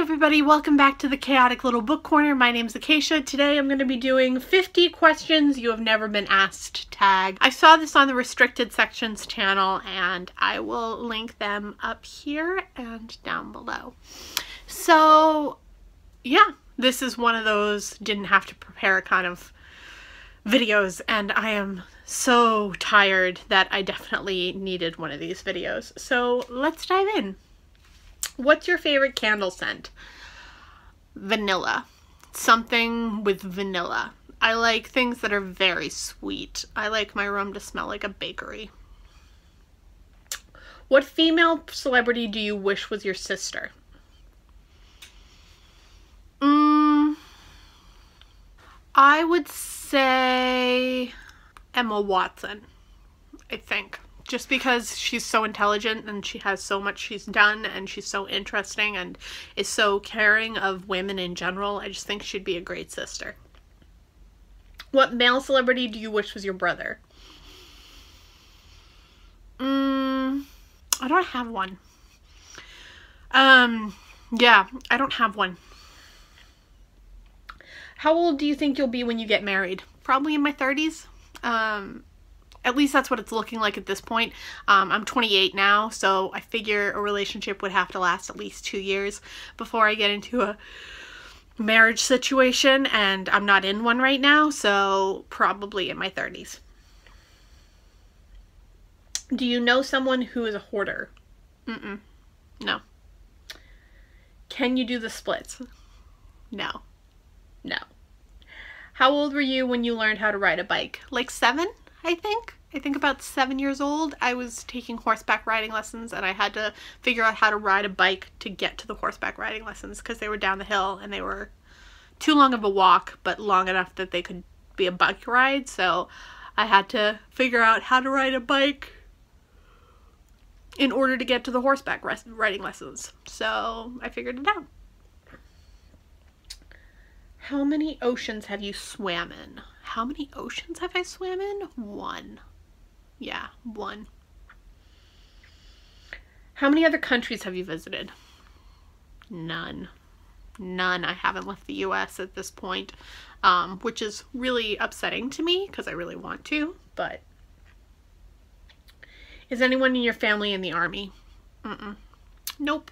everybody, welcome back to the Chaotic Little Book Corner. My name's Acacia. Today I'm going to be doing 50 questions you have never been asked tag. I saw this on the restricted sections channel and I will link them up here and down below. So yeah, this is one of those didn't have to prepare kind of videos, and I am so tired that I definitely needed one of these videos. So let's dive in. What's your favorite candle scent? Vanilla. Something with vanilla. I like things that are very sweet. I like my room to smell like a bakery. What female celebrity do you wish was your sister? I would say Emma Watson, I think. Just because she's so intelligent and she has so much she's done and she's so interesting and is so caring of women in general. I just think she'd be a great sister. What male celebrity do you wish was your brother? I don't have one. Yeah, I don't have one. How old do you think you'll be when you get married? Probably in my 30s. At least that's what it's looking like at this point. I'm 28 now, so I figure a relationship would have to last at least 2 years before I get into a marriage situation, and I'm not in one right now, so probably in my 30s. Do you know someone who is a hoarder? No. Can you do the splits? No. No. How old were you when you learned how to ride a bike? Like 7? I think about 7 years old. I was taking horseback riding lessons and I had to figure out how to ride a bike to get to the horseback riding lessons because they were down the hill and they were too long of a walk, but long enough that they could be a bike ride. So I had to figure out how to ride a bike in order to get to the horseback riding lessons. So I figured it out. How many oceans have you swam in? How many oceans have I swam in? 1. Yeah, 1. How many other countries have you visited? None. None. I haven't left the US at this point, which is really upsetting to me because I really want to, but... Is anyone in your family in the army? Nope.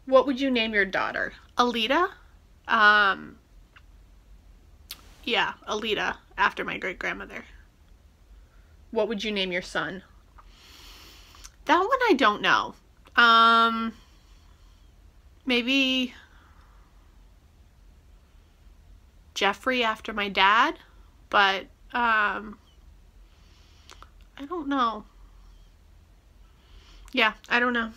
What would you name your daughter? Alita? Yeah, Alita, after my great-grandmother. What would you name your son? That one I don't know. Maybe Jeffrey after my dad, but I don't know. Yeah, I don't know.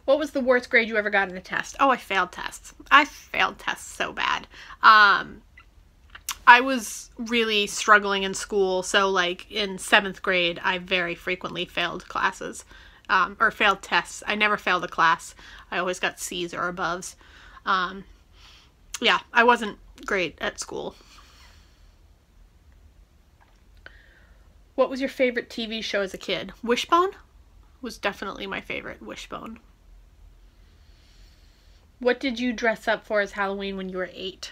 What was the worst grade you ever got in a test? Oh, I failed tests. I failed tests so bad. I was really struggling in school, so like in 7th grade, I very frequently failed classes, or failed tests. I never failed a class. I always got C's or aboves. Yeah, I wasn't great at school. What was your favorite TV show as a kid? Wishbone was definitely my favorite. Wishbone. What did you dress up for as Halloween when you were 8?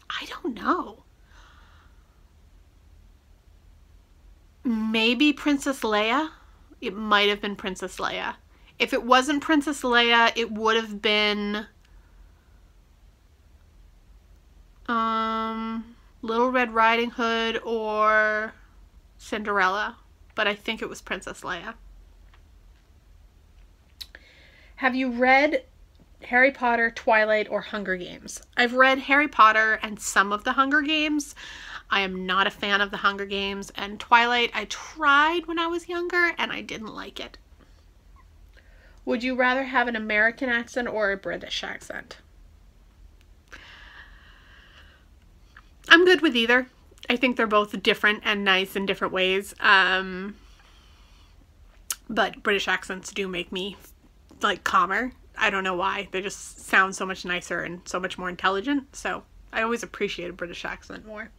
I don't know. Maybe Princess Leia? It might have been Princess Leia. If it wasn't Princess Leia, it would have been Little Red Riding Hood or Cinderella. But I think it was Princess Leia. Have you read Harry Potter, Twilight, or Hunger Games? I've read Harry Potter and some of the Hunger Games. I am not a fan of the Hunger Games, and Twilight I tried when I was younger and I didn't like it. Would you rather have an American accent or a British accent? I'm good with either. I think they're both different and nice in different ways. But British accents do make me like calmer. I don't know why. They just sound so much nicer and so much more intelligent. So I always appreciate a British accent more.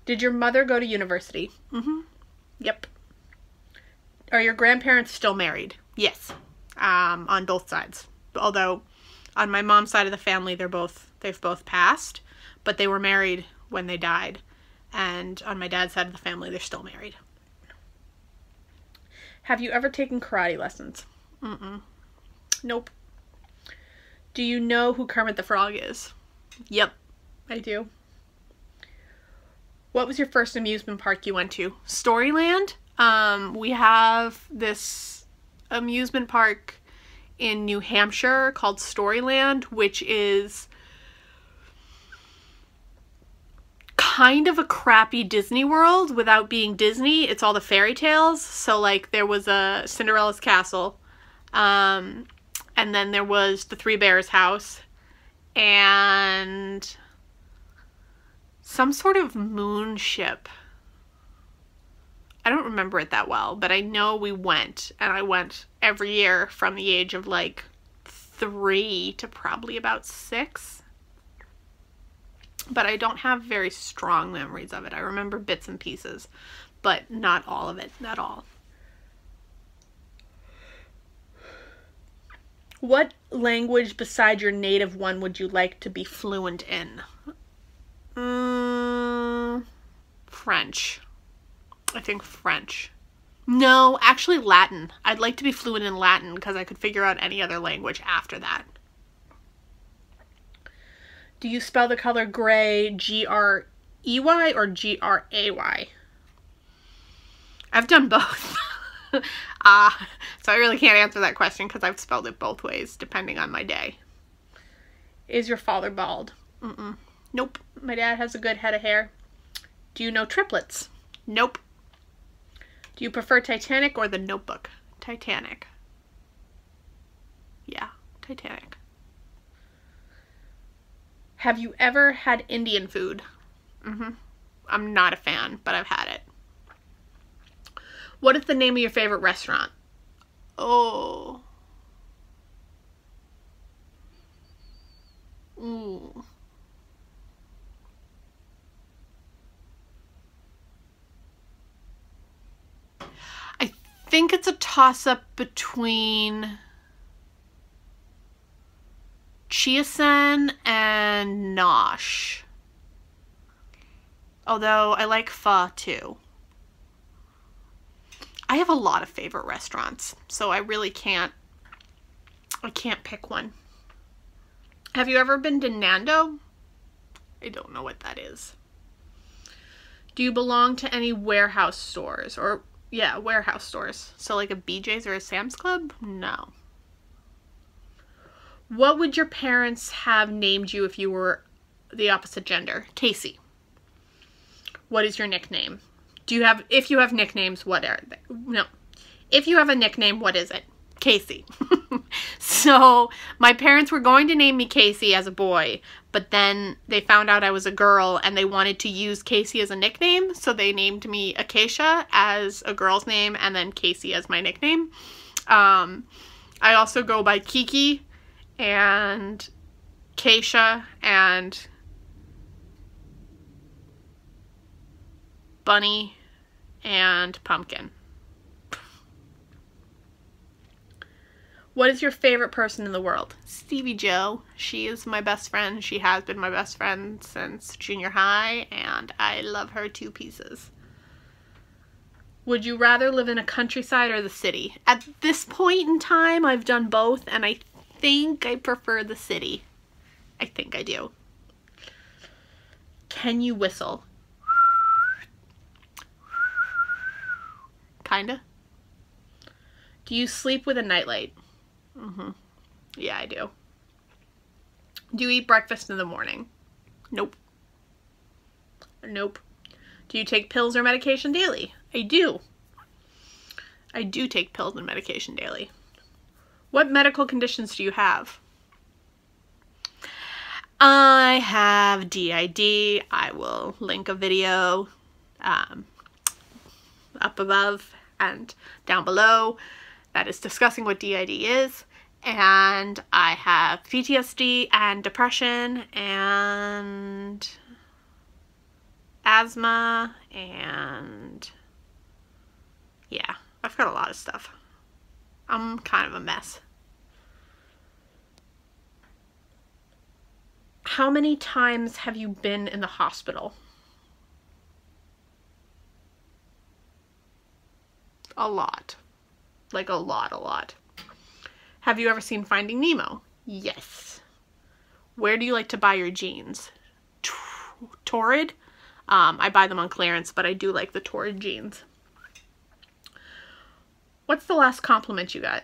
Did your mother go to university? Yep. Are your grandparents still married? Yes, on both sides. Although on my mom's side of the family, they've both passed, but they were married when they died. And on my dad's side of the family, they're still married. Have you ever taken karate lessons? Nope. Do you know who Kermit the Frog is? Yep, I do. What was your first amusement park you went to? Storyland. We have this amusement park in New Hampshire called Storyland, which is kind of a crappy Disney World without being Disney. It's all the fairy tales. So like there was a Cinderella's castle, and then there was the Three Bears house, and some sort of moon ship. I don't remember it that well, but I know we went, and I went every year from the age of like 3 to probably about 6. But I don't have very strong memories of it. I remember bits and pieces, but not all of it at all. What language besides your native one would you like to be fluent in? French. I think French. No, actually Latin. I'd like to be fluent in Latin because I could figure out any other language after that. Do you spell the color gray G-R-E-Y or G-R-A-Y? I've done both. So I really can't answer that question because I've spelled it both ways depending on my day. Is your father bald? Nope. My dad has a good head of hair. Do you know triplets? Nope. Do you prefer Titanic or The Notebook? Titanic. Yeah, Titanic. Have you ever had Indian food? I'm not a fan, but I've had it. What is the name of your favorite restaurant? Oh. Ooh. I think it's a toss-up between Chiasen and Nosh. Although I like pho too. I have a lot of favorite restaurants, so I really can't pick one. Have you ever been to Nando? I don't know what that is. Do you belong to any warehouse stores? Or, yeah, warehouse stores. So like a BJ's or a Sam's Club? No. What would your parents have named you if you were the opposite gender? Casey. What is your nickname? If you have nicknames, what are they? No. If you have a nickname, what is it? Casey. So my parents were going to name me Casey as a boy, but then they found out I was a girl and they wanted to use Casey as a nickname. So they named me Acacia as a girl's name and then Casey as my nickname. I also go by Kiki and Keisha and Bunny and Pumpkin. What is your favorite person in the world? Stevie Jo. She is my best friend. She has been my best friend since junior high, and I love her to pieces. Would you rather live in a countryside or the city? At this point in time, I've done both, and I think I prefer the city. I think I do. Can you whistle? Kinda. Do you sleep with a nightlight? Yeah, I do. Do you eat breakfast in the morning? Nope. Nope. Do you take pills or medication daily? I do. I do take pills and medication daily. What medical conditions do you have? I have DID. I will link a video up above and down below that is discussing what DID is. And I have PTSD and depression and asthma and yeah, I've got a lot of stuff. I'm kind of a mess. How many times have you been in the hospital? A lot. Like a lot. Have you ever seen Finding Nemo? Yes. Where do you like to buy your jeans? Torrid? I buy them on clearance, but I do like the Torrid jeans. What's the last compliment you got?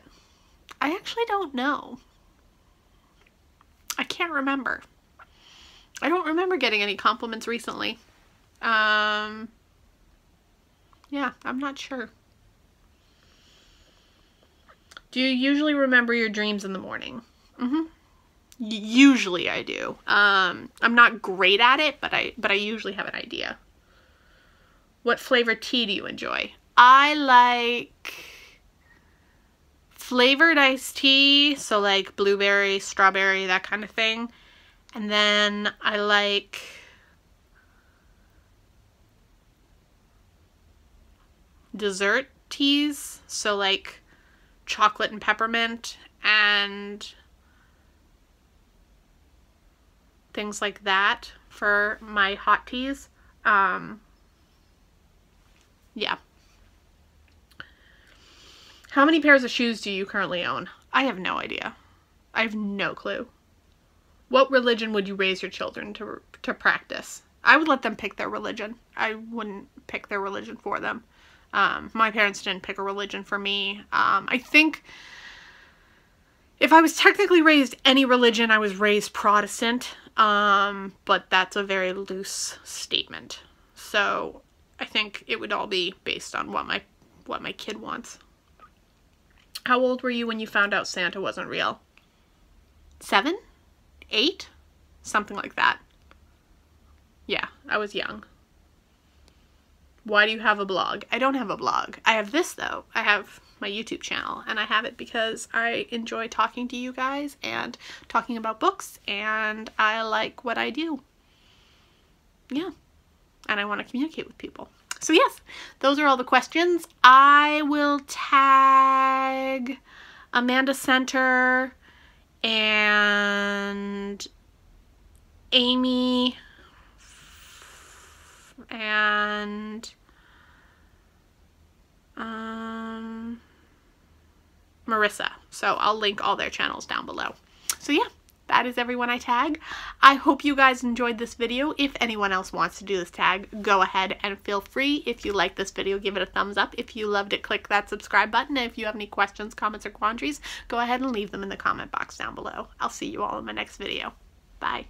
I actually don't know. I can't remember. I don't remember getting any compliments recently. Yeah, I'm not sure. Do you usually remember your dreams in the morning? Usually I do. I'm not great at it, but I usually have an idea. What flavor tea do you enjoy? I like flavored iced tea, so like blueberry, strawberry, that kind of thing. And then I like dessert teas, so like chocolate and peppermint and things like that for my hot teas. Yeah. How many pairs of shoes do you currently own? I have no idea. I have no clue. What religion would you raise your children to practice? I would let them pick their religion. I wouldn't pick their religion for them. My parents didn't pick a religion for me. I think if I was technically raised any religion, I was raised Protestant. But that's a very loose statement. So I think it would all be based on what my kid wants. How old were you when you found out Santa wasn't real? 7? 8? Something like that. Yeah, I was young. Why do you have a blog? I don't have a blog. I have this though. I have my YouTube channel, and I have it because I enjoy talking to you guys and talking about books, and I like what I do. Yeah. And I want to communicate with people. So yes, those are all the questions. I will tag Amanda Center and Amy and Marissa. So I'll link all their channels down below. So yeah, that is everyone I tag. I hope you guys enjoyed this video. If anyone else wants to do this tag, go ahead and feel free. If you like this video, give it a thumbs up. If you loved it, click that subscribe button. And if you have any questions, comments, or quandaries, go ahead and leave them in the comment box down below. I'll see you all in my next video. Bye.